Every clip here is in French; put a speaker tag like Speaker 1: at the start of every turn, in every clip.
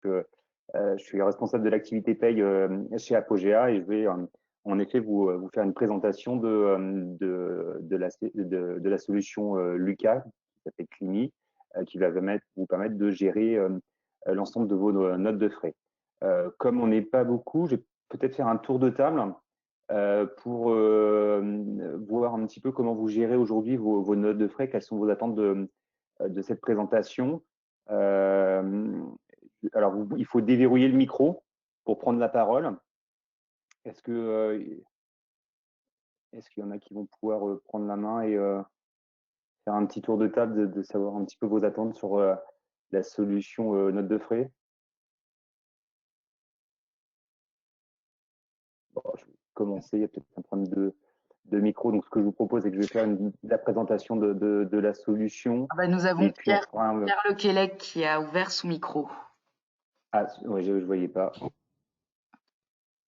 Speaker 1: je suis responsable de l'activité paye chez Apogea et je vais en effet vous faire une présentation de la solution Lucas, qui s'appelle Climi, qui va vous permettre de gérer l'ensemble de vos notes de frais. Comme on n'est pas beaucoup, je vais peut-être faire un tour de table pour voir un petit peu comment vous gérez aujourd'hui vos notes de frais, quelles sont vos attentes de cette présentation. Alors, il faut déverrouiller le micro pour prendre la parole. Est-ce qu'il y en a qui vont pouvoir prendre la main et faire un petit tour de table de savoir un petit peu vos attentes sur la solution note de frais? Bon, je vais commencer, il y a peut-être un problème de micro. Donc, ce que je vous propose, c'est que je vais faire la présentation de la solution.
Speaker 2: Ah bah, nous avons
Speaker 1: Et puis, on
Speaker 2: Pierre,
Speaker 1: fera un…
Speaker 2: Pierre Lequelec qui a ouvert son micro.
Speaker 1: Ah, ouais, je ne voyais pas.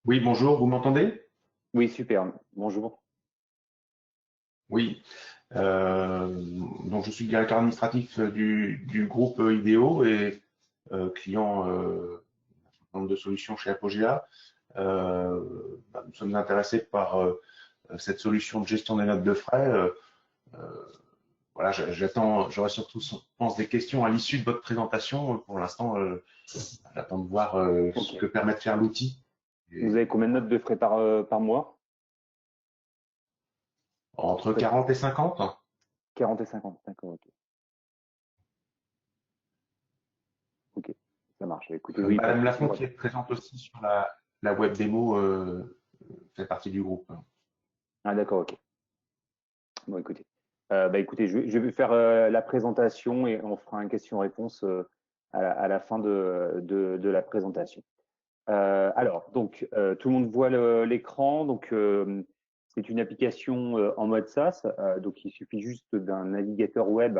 Speaker 3: Oui, bonjour, vous m'entendez?
Speaker 1: Oui, super. Bonjour.
Speaker 3: Oui. Donc je suis directeur administratif du groupe IDEO et client de solutions chez Apogea. Nous sommes intéressés par cette solution de gestion des notes de frais. Voilà, j'aurai surtout, je pense, des questions à l'issue de votre présentation. Pour l'instant, j'attends de voir ce que permet de faire l'outil.
Speaker 1: Vous avez combien de notes de frais par mois?
Speaker 3: Entre 40 et 50.
Speaker 1: 40 et 50, d'accord, ok. Ok, ça marche. Écoutez, oui, pas de
Speaker 3: Madame
Speaker 1: souci.
Speaker 3: Lafont, qui est présente aussi sur la web démo, fait partie du groupe.
Speaker 1: Ah, d'accord, ok. Bon, écoutez. Écoutez, je vais faire la présentation et on fera une question-réponse à la fin de la présentation. Alors, donc, tout le monde voit l'écran. Donc, c'est une application en mode SaaS. Donc, il suffit juste d'un navigateur web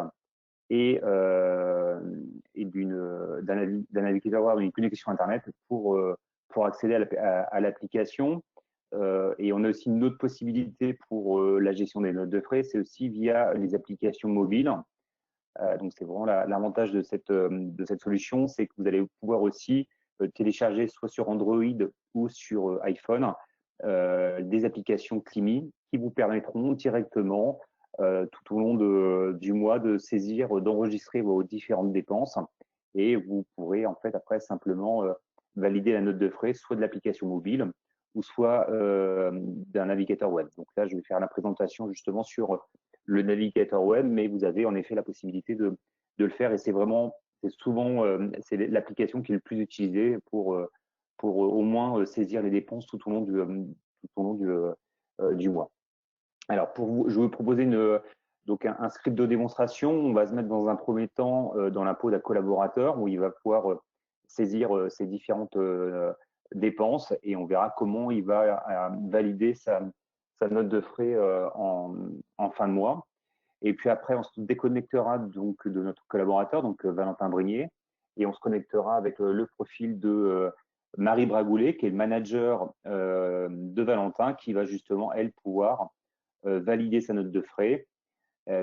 Speaker 1: et d'un navigateur web, d'une connexion Internet pour accéder à l'application. Et on a aussi une autre possibilité pour la gestion des notes de frais, c'est aussi via les applications mobiles. Donc, c'est vraiment l'avantage de cette solution, c'est que vous allez pouvoir aussi télécharger soit sur Android ou sur iPhone des applications Climi qui vous permettront directement tout au long du mois de saisir, d'enregistrer vos différentes dépenses et vous pourrez en fait après simplement valider la note de frais soit de l'application mobile ou soit d'un navigateur web. Donc là, je vais faire la présentation justement sur le navigateur web, mais vous avez en effet la possibilité de le faire et c'est souvent c'est l'application qui est le plus utilisée pour au moins saisir les dépenses tout au long du mois. Alors, je vais vous proposer donc un script de démonstration. On va se mettre dans un premier temps dans la peau d'un collaborateur où il va pouvoir saisir ses différentes dépenses et on verra comment il va valider sa note de frais en fin de mois. Et puis après, on se déconnectera donc de notre collaborateur, donc Valentin Brignier, et on se connectera avec le profil de Marie Bragoulet, qui est le manager de Valentin, qui va justement, elle, pouvoir valider sa note de frais,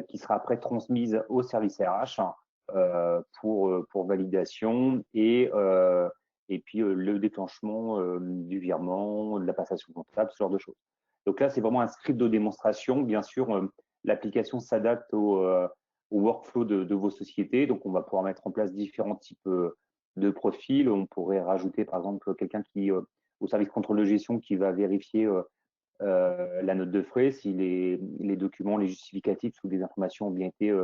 Speaker 1: qui sera après transmise au service RH pour validation et puis le déclenchement du virement, de la passation comptable, ce genre de choses. Donc là, c'est vraiment un script de démonstration. Bien sûr, l'application s'adapte au workflow de vos sociétés. Donc, on va pouvoir mettre en place différents types de profils. On pourrait rajouter, par exemple, quelqu'un qui, au service contrôle de gestion, qui va vérifier la note de frais, si les documents, les justificatifs ou des informations ont bien été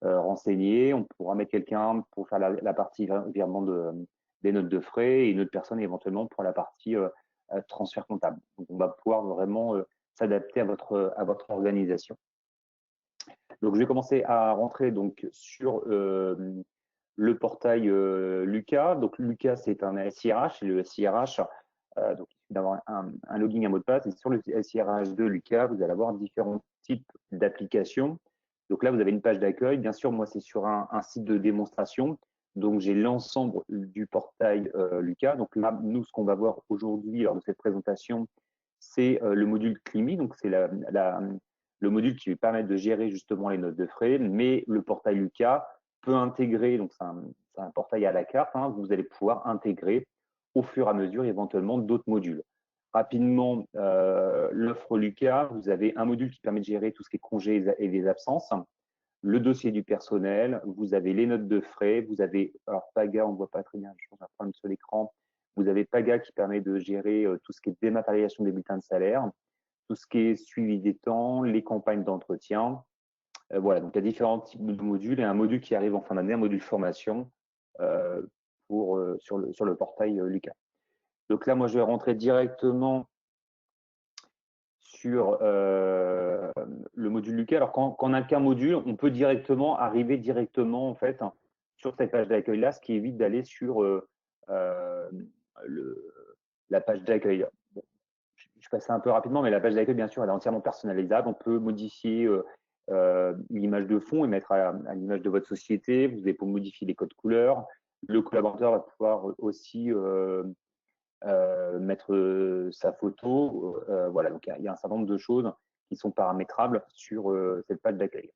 Speaker 1: renseignés. On pourra mettre quelqu'un pour faire la partie virement des notes de frais et une autre personne éventuellement pour la partie transfert comptable. Donc, on va pouvoir vraiment s'adapter à votre organisation. Donc, je vais commencer à rentrer donc sur le portail Lucas. Donc, Lucas, c'est un SIRH et le SIRH, donc, il suffit d'avoir un login, un mot de passe. Et sur le SIRH de Lucas, vous allez avoir différents types d'applications. Donc là, vous avez une page d'accueil. Bien sûr, moi, c'est sur un site de démonstration. Donc, j'ai l'ensemble du portail Lucas. Donc là, nous, ce qu'on va voir aujourd'hui lors de cette présentation, c'est le module Climi. Donc, c'est le module qui va permettre de gérer justement les notes de frais. Mais le portail Lucas, peut intégrer, donc c'est un portail à la carte, hein, vous allez pouvoir intégrer au fur et à mesure éventuellement d'autres modules. Rapidement, l'offre Lucas, vous avez un module qui permet de gérer tout ce qui est congés et des absences, le dossier du personnel, vous avez les notes de frais, vous avez, alors Paga, on ne voit pas très bien, je pense, à prendre sur l'écran, vous avez Paga qui permet de gérer tout ce qui est dématérialisation des bulletins de salaire, tout ce qui est suivi des temps, les campagnes d'entretien. Voilà, donc il y a différents types de modules et un module qui arrive en fin d'année, un module formation sur le portail Lucas. Donc là, moi, je vais rentrer directement sur le module Lucas. Alors, quand on n'a qu'un module, on peut arriver directement en fait sur cette page d'accueil là, ce qui évite d'aller sur la page d'accueil. Bon, je passe un peu rapidement, mais la page d'accueil, bien sûr, elle est entièrement personnalisable. On peut modifier l'image de fond et mettre à l'image de votre société. Vous avez pour modifier les codes couleurs. Le collaborateur va pouvoir aussi mettre sa photo. Voilà, donc il y a un certain nombre de choses qui sont paramétrables sur cette page d'accueil.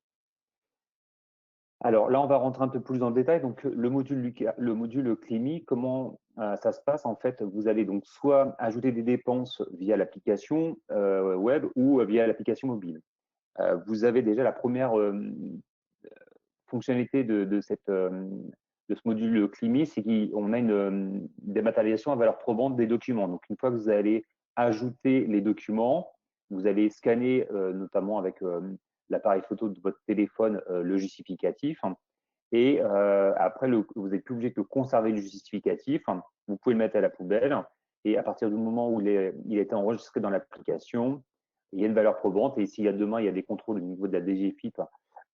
Speaker 1: Alors là, on va rentrer un peu plus dans le détail. Donc le module Climi, comment ça se passe? En fait, vous allez donc soit ajouter des dépenses via l'application web ou via l'application mobile. Vous avez déjà la première fonctionnalité de ce module Climi, c'est qu'on a une dématérialisation à valeur probante des documents. Donc, une fois que vous allez ajouter les documents, vous allez scanner, notamment avec l'appareil photo de votre téléphone, le justificatif. Et après, vous n'êtes plus obligé de conserver le justificatif. Vous pouvez le mettre à la poubelle. Et à partir du moment où il a été enregistré dans l'application, il y a une valeur probante. Et s'il y a demain, il y a des contrôles au niveau de la DGFiP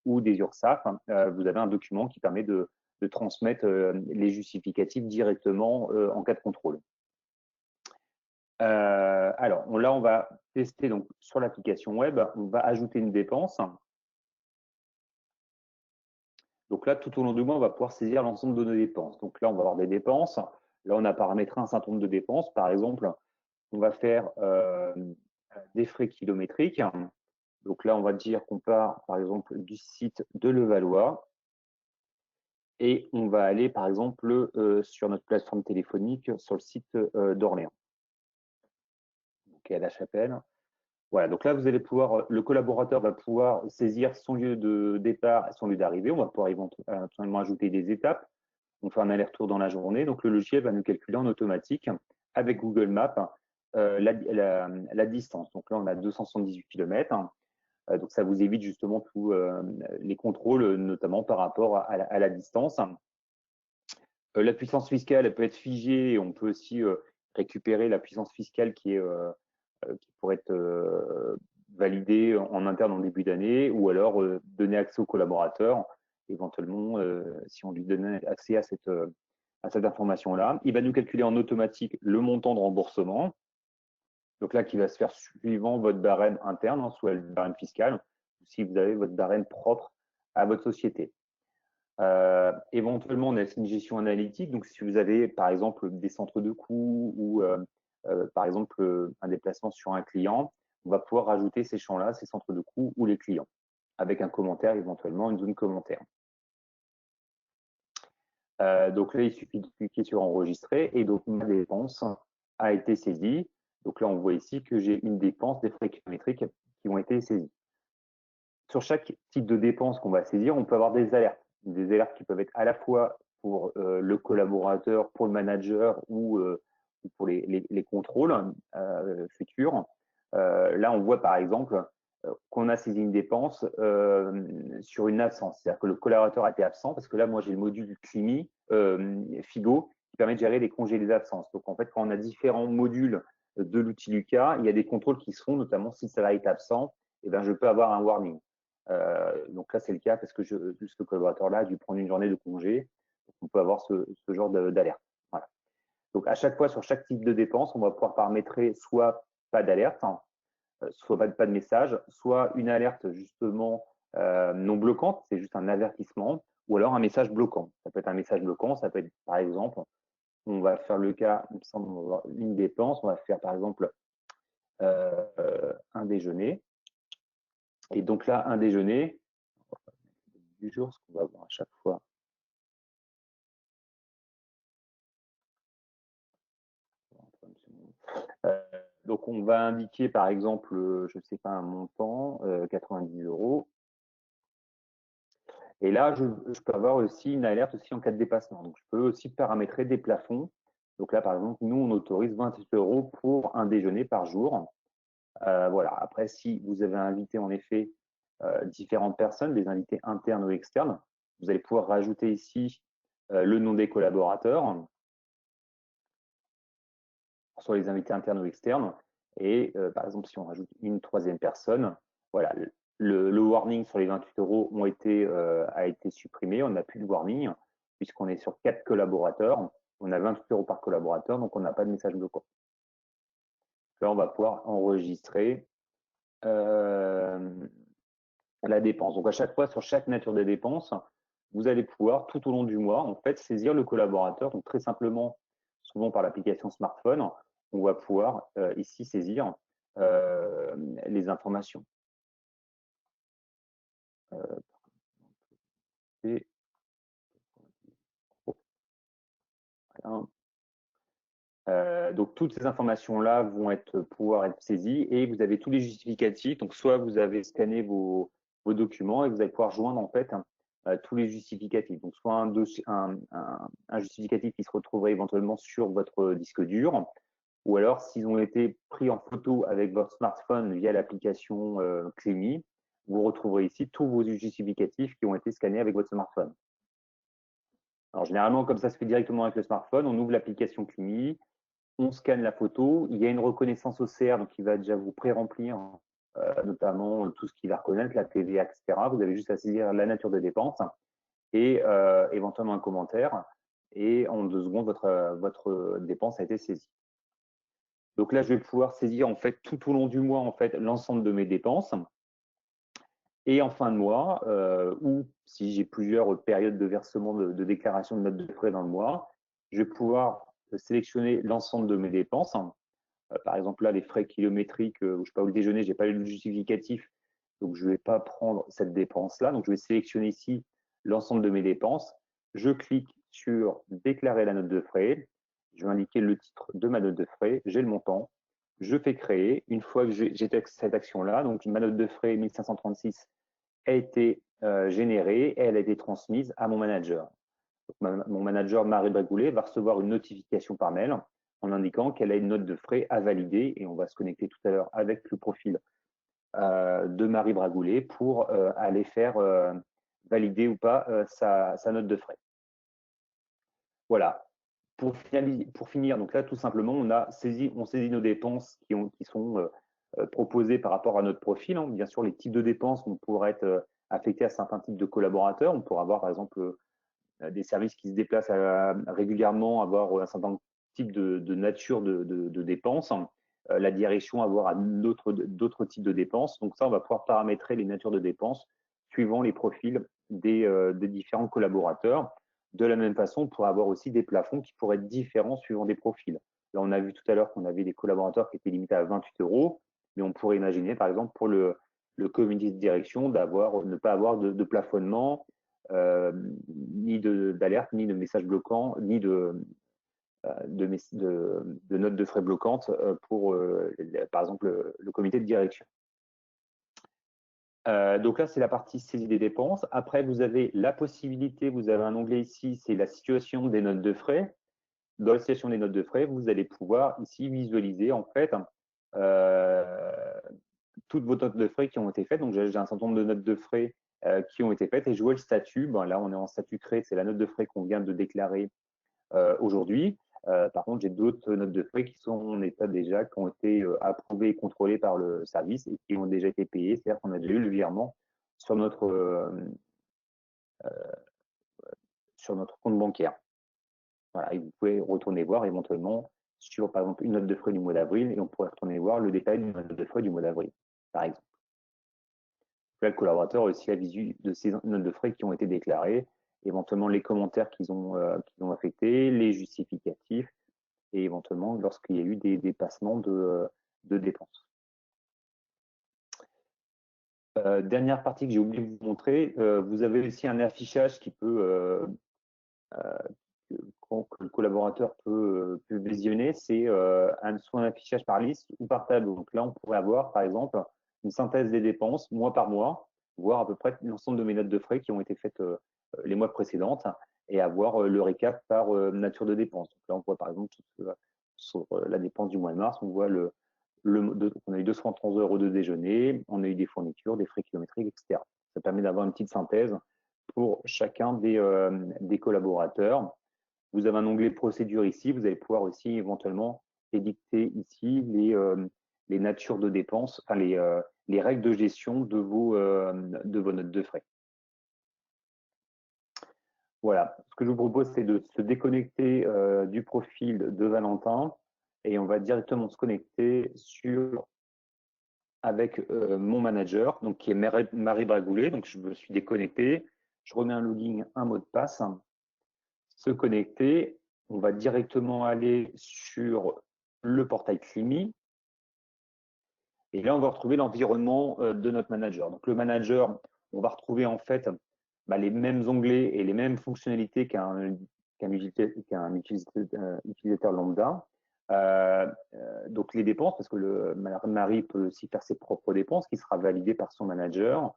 Speaker 1: ou des URSSAF, vous avez un document qui permet de transmettre les justificatifs directement en cas de contrôle. Alors là, on va tester donc sur l'application web. On va ajouter une dépense. Donc là, tout au long du mois, on va pouvoir saisir l'ensemble de nos dépenses. Donc là, on va avoir des dépenses. Là, on a paramétré un certain nombre de dépenses. Par exemple, on va faire des frais kilométriques. Donc là, on va dire qu'on part, par exemple, du site de Levallois. Et on va aller, par exemple, sur notre plateforme téléphonique, sur le site d'Orléans. Donc, à La Chapelle. Voilà, donc là, vous allez pouvoir, le collaborateur va pouvoir saisir son lieu de départ et son lieu d'arrivée. On va pouvoir éventuellement ajouter des étapes. On fait un aller-retour dans la journée. Donc, le logiciel va nous calculer en automatique avec Google Maps la distance. Donc là, on a 278 km. Donc, ça vous évite justement tous les contrôles, notamment par rapport à la distance. La puissance fiscale, elle peut être figée et on peut aussi récupérer la puissance fiscale qui pourrait être validée en interne en début d'année ou alors donner accès au collaborateur, éventuellement, si on lui donne accès à cette information-là. Il va nous calculer en automatique le montant de remboursement. Donc là, qui va se faire suivant votre barème interne, soit le barème fiscal, ou si vous avez votre barème propre à votre société. Éventuellement, on a une gestion analytique. Donc, si vous avez, par exemple, des centres de coûts ou, par exemple, un déplacement sur un client, on va pouvoir rajouter ces champs-là, ces centres de coûts ou les clients, avec un commentaire, éventuellement, une zone commentaire. Donc là, il suffit de cliquer sur enregistrer et donc ma dépense a été saisie. Donc là, on voit ici que j'ai une dépense des frais kilométriques qui ont été saisis. Sur chaque type de dépense qu'on va saisir, on peut avoir des alertes qui peuvent être à la fois pour le collaborateur, pour le manager ou pour les contrôles futurs. Là, on voit par exemple qu'on a saisi une dépense sur une absence. C'est-à-dire que le collaborateur a été absent parce que là, moi, j'ai le module Climi, Figo, qui permet de gérer les congés et les absences. Donc, en fait, quand on a différents modules de l'outil Lucas, il y a des contrôles qui se font, notamment si ça va être absent, eh ben, je peux avoir un warning. Donc là, c'est le cas parce que ce collaborateur-là a dû prendre une journée de congé. Donc, on peut avoir ce genre d'alerte. Voilà. Donc, à chaque fois, sur chaque type de dépense, on va pouvoir paramétrer soit pas d'alerte, soit pas de message, soit une alerte justement non bloquante, c'est juste un avertissement, ou alors un message bloquant. Ça peut être un message bloquant, ça peut être par exemple, on va faire le cas, il me semble, on va avoir une dépense, on va faire par exemple un déjeuner. Et donc là, un déjeuner du jour, ce qu'on va voir à chaque fois Donc, on va indiquer, par exemple, je ne sais pas, un montant, 90 €. Et là, je peux avoir aussi une alerte aussi en cas de dépassement. Donc, je peux aussi paramétrer des plafonds. Donc là, par exemple, nous, on autorise 28 € pour un déjeuner par jour. Voilà. Après, si vous avez invité en effet différentes personnes, des invités internes ou externes, vous allez pouvoir rajouter ici le nom des collaborateurs sur les invités internes ou externes. Et par exemple, si on rajoute une troisième personne, voilà, le warning sur les 28 € a été supprimé. On n'a plus de warning puisqu'on est sur 4 collaborateurs. On a 28 € par collaborateur, donc on n'a pas de message bloquant. Là, on va pouvoir enregistrer la dépense. Donc, à chaque fois, sur chaque nature de dépense, vous allez pouvoir, tout au long du mois, en fait, saisir le collaborateur. Donc, très simplement, souvent par l'application smartphone, on va pouvoir ici saisir les informations. Et, donc, toutes ces informations-là vont pouvoir être saisies et vous avez tous les justificatifs. Donc, soit vous avez scanné vos documents et vous allez pouvoir joindre en fait tous les justificatifs. Donc, soit un justificatif qui se retrouverait éventuellement sur votre disque dur, ou alors s'ils ont été pris en photo avec votre smartphone via l'application Clémy, vous retrouverez ici tous vos justificatifs qui ont été scannés avec votre smartphone. Alors, généralement, comme ça se fait directement avec le smartphone, on ouvre l'application Clémy, on scanne la photo, il y a une reconnaissance OCR, donc il va déjà vous pré-remplir notamment tout ce qu'il va reconnaître, la TVA, etc. Vous avez juste à saisir la nature de dépense et éventuellement un commentaire. Et en 2 secondes, votre dépense a été saisie. Donc là, je vais pouvoir saisir en fait tout au long du mois en fait l'ensemble de mes dépenses. Et en fin de mois, ou si j'ai plusieurs périodes de versement de déclaration de notes de frais dans le mois, je vais pouvoir sélectionner l'ensemble de mes dépenses. Par exemple, là, les frais kilométriques, je sais pas, au déjeuner, j'ai pas eu le justificatif, donc je vais pas prendre cette dépense-là. Donc, je vais sélectionner ici l'ensemble de mes dépenses. Je clique sur déclarer la note de frais. Je vais indiquer le titre de ma note de frais. J'ai le montant. Je fais créer. Une fois que j'ai cette action-là, donc ma note de frais 1536 a été générée et elle a été transmise à mon manager. Donc, mon manager Marie Bragoulet va recevoir une notification par mail en indiquant qu'elle a une note de frais à valider et on va se connecter tout à l'heure avec le profil de Marie Bragoulet pour aller faire valider ou pas sa note de frais. Voilà. Pour finir, donc là, tout simplement, on saisit nos dépenses qui sont proposées par rapport à notre profil. Hein. Bien sûr, les types de dépenses vont pouvoir être affectés à certains types de collaborateurs. On pourra avoir, par exemple, des services qui se déplacent régulièrement, avoir un certain type de nature de dépenses. La direction avoir d'autres types de dépenses. Donc ça, on va pouvoir paramétrer les natures de dépenses suivant les profils des différents collaborateurs. De la même façon, on pourrait avoir aussi des plafonds qui pourraient être différents suivant des profils. Là, on a vu tout à l'heure qu'on avait des collaborateurs qui étaient limités à 28 €, mais on pourrait imaginer, par exemple, pour le comité de direction, ne pas avoir de plafonnement, ni d'alerte, ni de message bloquant, ni de notes de frais bloquantes pour, par exemple, le comité de direction. Donc là, c'est la partie saisie des dépenses. Après, vous avez la possibilité, vous avez un onglet ici, c'est la situation des notes de frais. Dans la situation des notes de frais, vous allez pouvoir ici visualiser en fait toutes vos notes de frais qui ont été faites. Donc, j'ai un certain nombre de notes de frais qui ont été faites et je vois le statut. Bon, là, on est en statut créé, c'est la note de frais qu'on vient de déclarer aujourd'hui. Par contre, j'ai d'autres notes de frais qui sont en état déjà, qui ont été approuvées et contrôlées par le service et qui ont déjà été payées. C'est-à-dire qu'on a déjà eu le virement sur notre compte bancaire. Voilà, et vous pouvez retourner voir éventuellement sur, par exemple, une note de frais du mois d'avril et on pourrait retourner voir le détail d'une note de frais du mois d'avril, par exemple. Là, le collaborateur a aussi la visu de ces notes de frais qui ont été déclarées, éventuellement les commentaires qu'ils ont affectés, les justificatifs et éventuellement lorsqu'il y a eu des dépassements de dépenses. Dernière partie que j'ai oublié de vous montrer, vous avez aussi un affichage qui peut que le collaborateur peut visionner, c'est soit un affichage par liste ou par tableau. Donc là, on pourrait avoir, par exemple, une synthèse des dépenses mois par mois, voir à peu près l'ensemble de mes notes de frais qui ont été faites les mois précédentes et avoir le récap par nature de dépenses. Donc là, on voit par exemple sur la dépense du mois de mars, on voit on a eu 230 € de déjeuner, on a eu des fournitures, des frais kilométriques, etc. Ça permet d'avoir une petite synthèse pour chacun des collaborateurs. Vous avez un onglet procédure ici. Vous allez pouvoir aussi éventuellement édicter ici les natures de dépenses, enfin les règles de gestion de vos notes de frais. Voilà. Ce que je vous propose, c'est de se déconnecter du profil de Valentin et on va directement se connecter avec mon manager, donc qui est Marie Bragoulet. Donc je me suis déconnecté. Je remets un login, un mot de passe. Se connecter, on va directement aller sur le portail Climi. Et là, on va retrouver l'environnement de notre manager. Donc, le manager, on va retrouver en fait les mêmes onglets et les mêmes fonctionnalités qu'un utilisateur lambda. Donc, les dépenses, parce que Marie peut aussi faire ses propres dépenses, qui sera validée par son manager.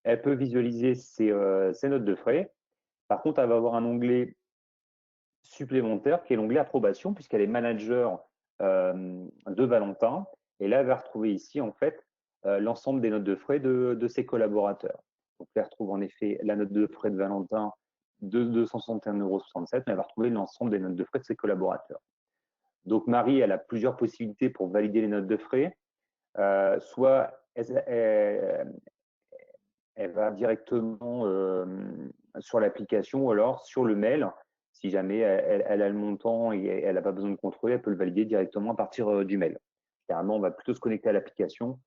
Speaker 1: Elle peut visualiser ses notes de frais. Par contre, elle va avoir un onglet supplémentaire qui est l'onglet approbation puisqu'elle est manager de Valentin et là elle va retrouver ici en fait l'ensemble des notes de frais de ses collaborateurs. Donc elle retrouve en effet la note de frais de Valentin de 261,67 €, mais elle va retrouver l'ensemble des notes de frais de ses collaborateurs. Donc Marie, elle a plusieurs possibilités pour valider les notes de frais. Soit elle va directement sur l'application ou alors sur le mail. Si jamais elle a le montant et elle n'a pas besoin de contrôler, elle peut le valider directement à partir du mail. Généralement, on va plutôt se connecter à l'application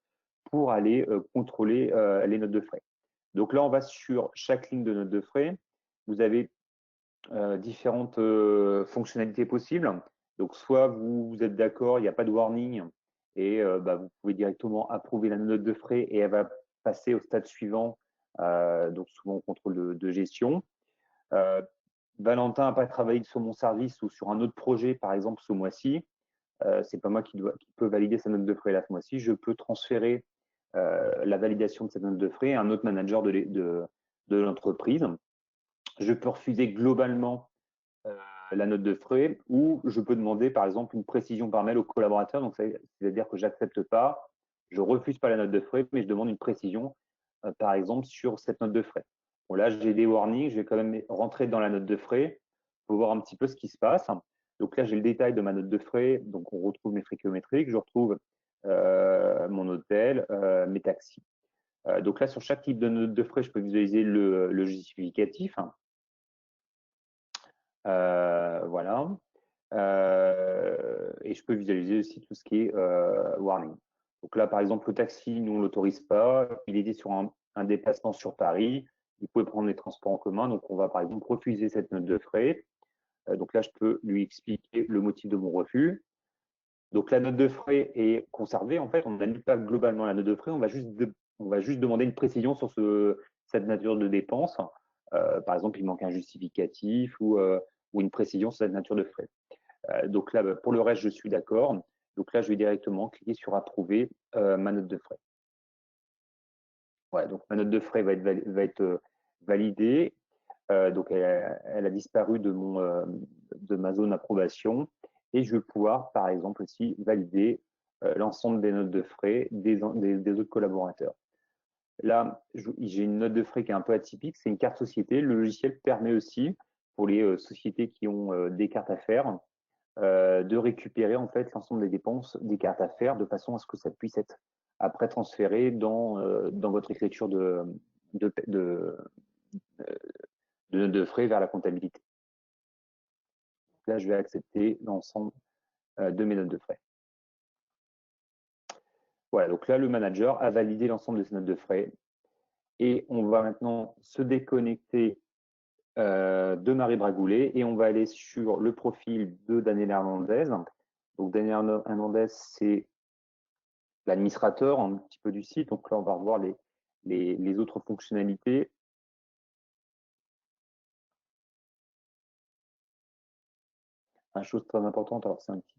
Speaker 1: pour aller contrôler les notes de frais. Donc là, on va sur chaque ligne de notes de frais. Vous avez différentes fonctionnalités possibles. Donc, soit vous êtes d'accord, il n'y a pas de warning et vous pouvez directement approuver la note de frais et elle va passer au stade suivant, donc souvent au contrôle de gestion. Valentin n'a pas travaillé sur mon service ou sur un autre projet, par exemple, ce mois-ci. C'est pas moi qui peut valider sa note de frais là ce mois-ci. Je peux transférer la validation de cette note de frais à un autre manager de l'entreprise. Je peux refuser globalement la note de frais ou je peux demander par exemple une précision par mail au collaborateur. Donc, c'est-à-dire que j'accepte pas, je refuse pas la note de frais, mais je demande une précision par exemple sur cette note de frais. Bon, là, j'ai des warnings, je vais quand même rentrer dans la note de frais pour voir un petit peu ce qui se passe. Donc là, j'ai le détail de ma note de frais. Donc, on retrouve mes frais kilométriques, je retrouve mon hôtel, mes taxis. Donc là, sur chaque type de note de frais, je peux visualiser le justificatif. Voilà. Et je peux visualiser aussi tout ce qui est warning. Donc là, par exemple, le taxi, nous, on ne l'autorise pas. Il était sur un déplacement sur Paris. Vous pouvez prendre les transports en commun. Donc, on va, par exemple, refuser cette note de frais. Donc là, je peux lui expliquer le motif de mon refus. Donc, la note de frais est conservée. En fait, on n'annule pas globalement la note de frais. On va juste demander une précision sur cette nature de dépense. Par exemple, il manque un justificatif ou une précision sur cette nature de frais. Donc là, pour le reste, je suis d'accord. Donc là, je vais directement cliquer sur approuver ma note de frais. Voilà, donc ma note de frais va être validée. Donc elle a disparu de ma zone d'approbation et je vais pouvoir, par exemple, aussi valider l'ensemble des notes de frais des autres collaborateurs. Là, j'ai une note de frais qui est un peu atypique, c'est une carte société. Le logiciel permet aussi, pour les sociétés qui ont des cartes à faire, de récupérer en fait l'ensemble des dépenses des cartes à faire de façon à ce que ça puisse être après transféré dans votre écriture de frais vers la comptabilité. Là, je vais accepter l'ensemble de mes notes de frais. Voilà, donc là, le manager a validé l'ensemble de ses notes de frais. Et on va maintenant se déconnecter de Marie Bragoulet et on va aller sur le profil de Daniel Hernandez. Donc, Daniel Hernandez, c'est l'administrateur un petit peu du site. Donc là, on va revoir les autres fonctionnalités. une chose très importante, alors c'est un petit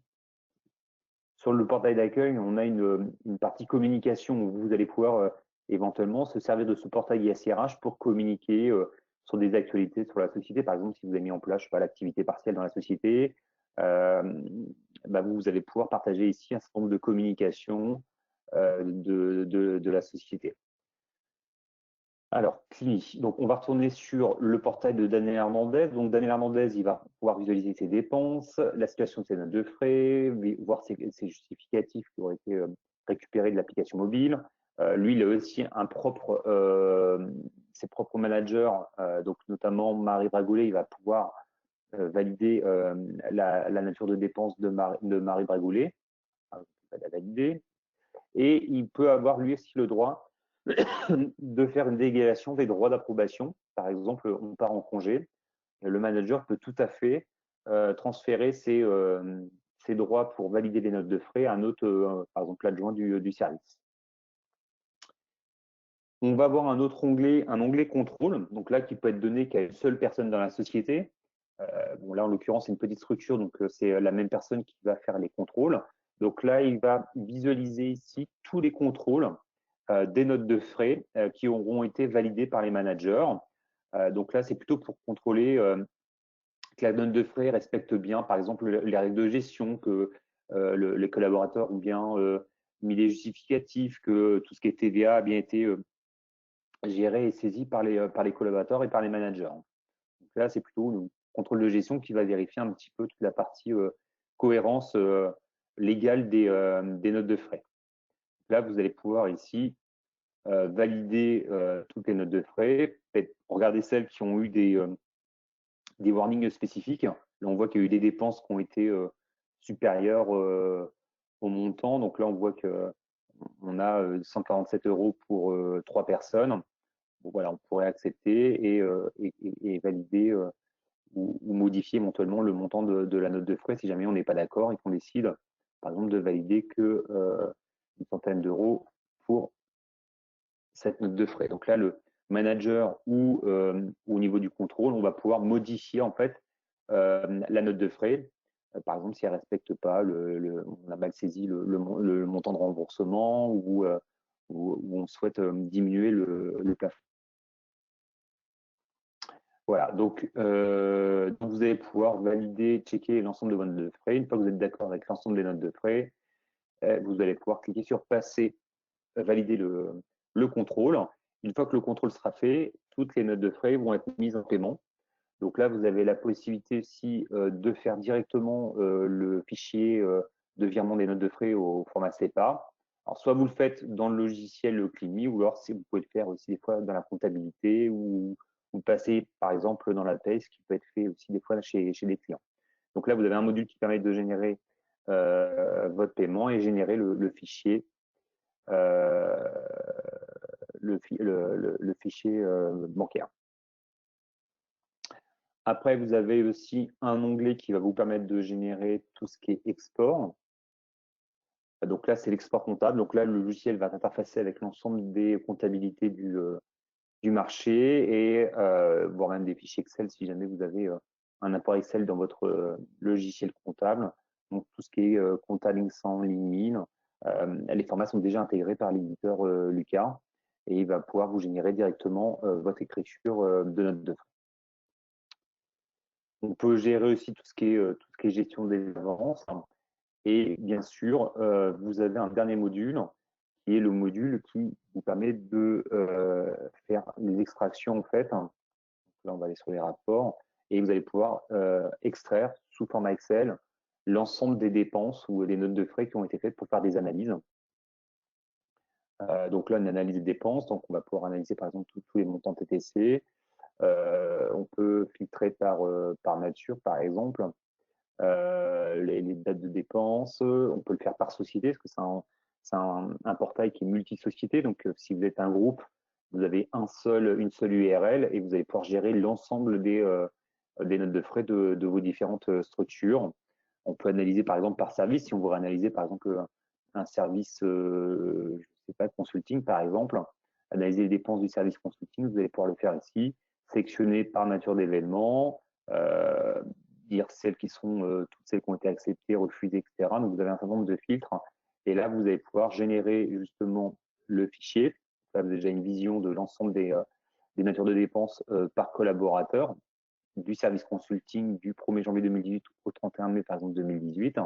Speaker 1: sur le portail d'accueil, on a une partie communication où vous allez pouvoir éventuellement se servir de ce portail ISIRH pour communiquer sur des actualités sur la société. Par exemple, si vous avez mis en place l'activité partielle dans la société, vous allez pouvoir partager ici un certain nombre de communications de la société. Alors, Climi. Donc, on va retourner sur le portail de Daniel Hernandez. Donc, Daniel Hernandez, il va pouvoir visualiser ses dépenses, la situation de ses notes de frais, voir ses justificatifs qui ont été récupérés de l'application mobile. Lui, il a aussi ses propres managers, donc notamment Marie Bragoulet, il va pouvoir valider la nature de dépenses de Marie Bragoulet. Il va la valider. Et il peut avoir lui aussi le droit de faire une délégation des droits d'approbation. Par exemple, on part en congé, le manager peut tout à fait transférer ses droits pour valider les notes de frais à un autre, par exemple l'adjoint du service. On va avoir un autre onglet, un onglet contrôle, donc là qui peut être donné qu'à une seule personne dans la société. Bon, là en l'occurrence c'est une petite structure, donc c'est la même personne qui va faire les contrôles. Donc là il va visualiser ici tous les contrôles des notes de frais qui auront été validées par les managers. Donc là, c'est plutôt pour contrôler que la note de frais respecte bien, par exemple, les règles de gestion, que les collaborateurs ont bien mis les justificatifs, que tout ce qui est TVA a bien été géré et saisi par les collaborateurs et par les managers. Donc là, c'est plutôt le contrôle de gestion qui va vérifier un petit peu toute la partie cohérence légale des notes de frais. Là, vous allez pouvoir ici valider toutes les notes de frais, peut-être regarder celles qui ont eu des warnings spécifiques. Là, on voit qu'il y a eu des dépenses qui ont été supérieures au montant. Donc là, on voit qu'on a 147 € pour 3 personnes. Bon, voilà, on pourrait accepter et valider ou modifier éventuellement le montant de la note de frais si jamais on n'est pas d'accord et qu'on décide, par exemple, de valider que une centaine d'euros pour cette note de frais. Donc là, le manager ou au niveau du contrôle, on va pouvoir modifier en fait la note de frais. Par exemple, si elle ne respecte pas, on a mal saisi le montant de remboursement ou on souhaite diminuer le plafond. Voilà, donc vous allez pouvoir valider, checker l'ensemble de vos notes de frais. Une fois que vous êtes d'accord avec l'ensemble des notes de frais, vous allez pouvoir cliquer sur passer, valider le contrôle. Une fois que le contrôle sera fait, toutes les notes de frais vont être mises en paiement. Donc là, vous avez la possibilité aussi de faire directement le fichier de virement des notes de frais au format CEPA. Alors, soit vous le faites dans le logiciel Climi, ou alors si vous pouvez le faire aussi des fois dans la comptabilité, ou vous passez par exemple dans la paie, ce qui peut être fait aussi des fois chez des clients. Donc là, vous avez un module qui permet de générer votre paiement et générer le fichier le fichier bancaire. Après, vous avez aussi un onglet qui va vous permettre de générer tout ce qui est export. Donc là, c'est l'export comptable. Donc là, le logiciel va interfacer avec l'ensemble des comptabilités du marché et voire même des fichiers Excel si jamais vous avez un apport Excel dans votre logiciel comptable. Donc tout ce qui est compta ligne 100, ligne 1000, les formats sont déjà intégrés par l'éditeur Lucas et il va pouvoir vous générer directement votre écriture de notes de frais. On peut gérer aussi tout ce qui est gestion des avances. Et bien sûr, vous avez un dernier module qui est le module qui vous permet de faire les extractions en fait. Là, on va aller sur les rapports et vous allez pouvoir extraire sous format Excel l'ensemble des dépenses ou des notes de frais qui ont été faites pour faire des analyses. Donc là, une analyse des dépenses. Donc, on va pouvoir analyser par exemple tous les montants TTC. On peut filtrer par nature, par exemple. Les dates de dépenses, on peut le faire par société, parce que c'est un portail qui est multi-société. Donc, si vous êtes un groupe, vous avez une seule URL et vous allez pouvoir gérer l'ensemble des notes de frais de vos différentes structures. On peut analyser par exemple par service. Si on veut analyser par exemple un service, je sais pas, consulting par exemple, analyser les dépenses du service consulting, vous allez pouvoir le faire ici, sectionner par nature d'événement, dire celles qui sont toutes celles qui ont été acceptées, refusées, etc. Donc, vous avez un certain nombre de filtres. Et là, vous allez pouvoir générer justement le fichier. Vous avez déjà une vision de l'ensemble des natures de dépenses par collaborateur, du service consulting du 1er janvier 2018 au 31 mai, par exemple, 2018.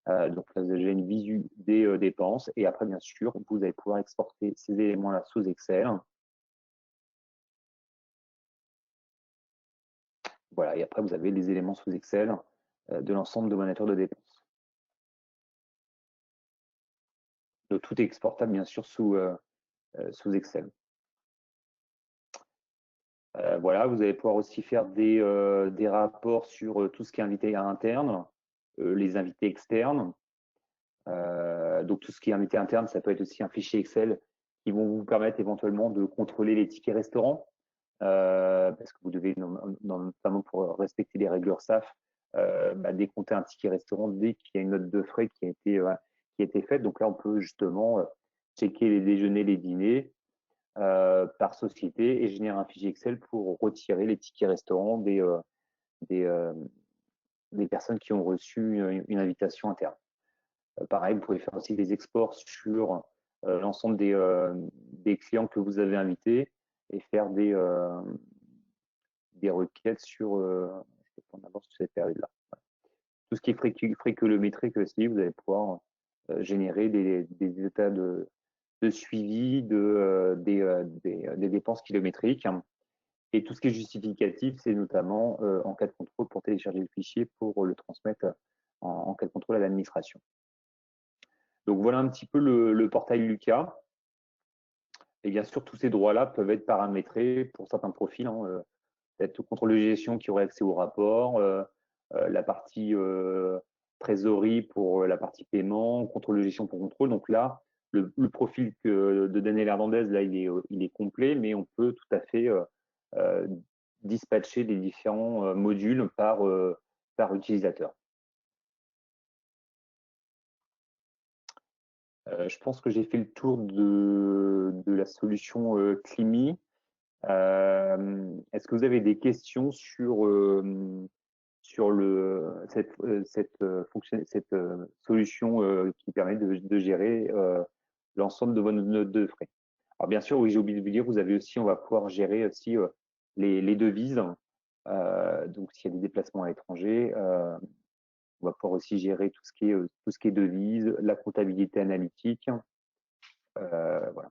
Speaker 1: Donc, là, vous avez déjà une visu des dépenses. Et après, bien sûr, vous allez pouvoir exporter ces éléments-là sous Excel. Voilà, et après, vous avez les éléments sous Excel de l'ensemble de vos natures de dépenses. Donc, tout est exportable, bien sûr, sous Excel. Voilà, vous allez pouvoir aussi faire des rapports sur tout ce qui est invité interne, les invités externes. Donc, tout ce qui est invité interne, ça peut être aussi un fichier Excel qui vont vous permettre éventuellement de contrôler les tickets restaurants, parce que vous devez, notamment pour respecter les règles URSSAF, décompter un ticket restaurant dès qu'il y a une note de frais qui a été faite. Donc là, on peut justement checker les déjeuners, les dîners par société et générer un fichier Excel pour retirer les tickets restaurants des personnes qui ont reçu une invitation interne. Pareil, vous pouvez faire aussi des exports sur l'ensemble des clients que vous avez invités et faire des requêtes sur, je vais prendre d'abord sur cette période-là. Tout ce qui est fréquentométrique aussi, vous allez pouvoir générer des états de suivi des dépenses kilométriques. Et tout ce qui est justificatif, c'est notamment en cas de contrôle pour télécharger le fichier pour le transmettre en cas de contrôle à l'administration. Donc voilà un petit peu le portail Lucas. Et bien sûr, tous ces droits-là peuvent être paramétrés pour certains profils. Peut-être le contrôle de gestion qui aurait accès au rapport, la partie trésorerie pour la partie paiement, contrôle de gestion pour contrôle. Donc là, le profil de Daniel Hernandez, là, il est complet, mais on peut tout à fait dispatcher les différents modules par utilisateur. Je pense que j'ai fait le tour de la solution Climi. Est-ce que vous avez des questions sur cette solution qui permet de gérer l'ensemble de vos notes de frais? Alors bien sûr, oui, j'ai oublié de vous dire, on va pouvoir gérer aussi les devises. Donc s'il y a des déplacements à l'étranger, on va pouvoir aussi gérer tout ce qui est devises, la comptabilité analytique. Voilà.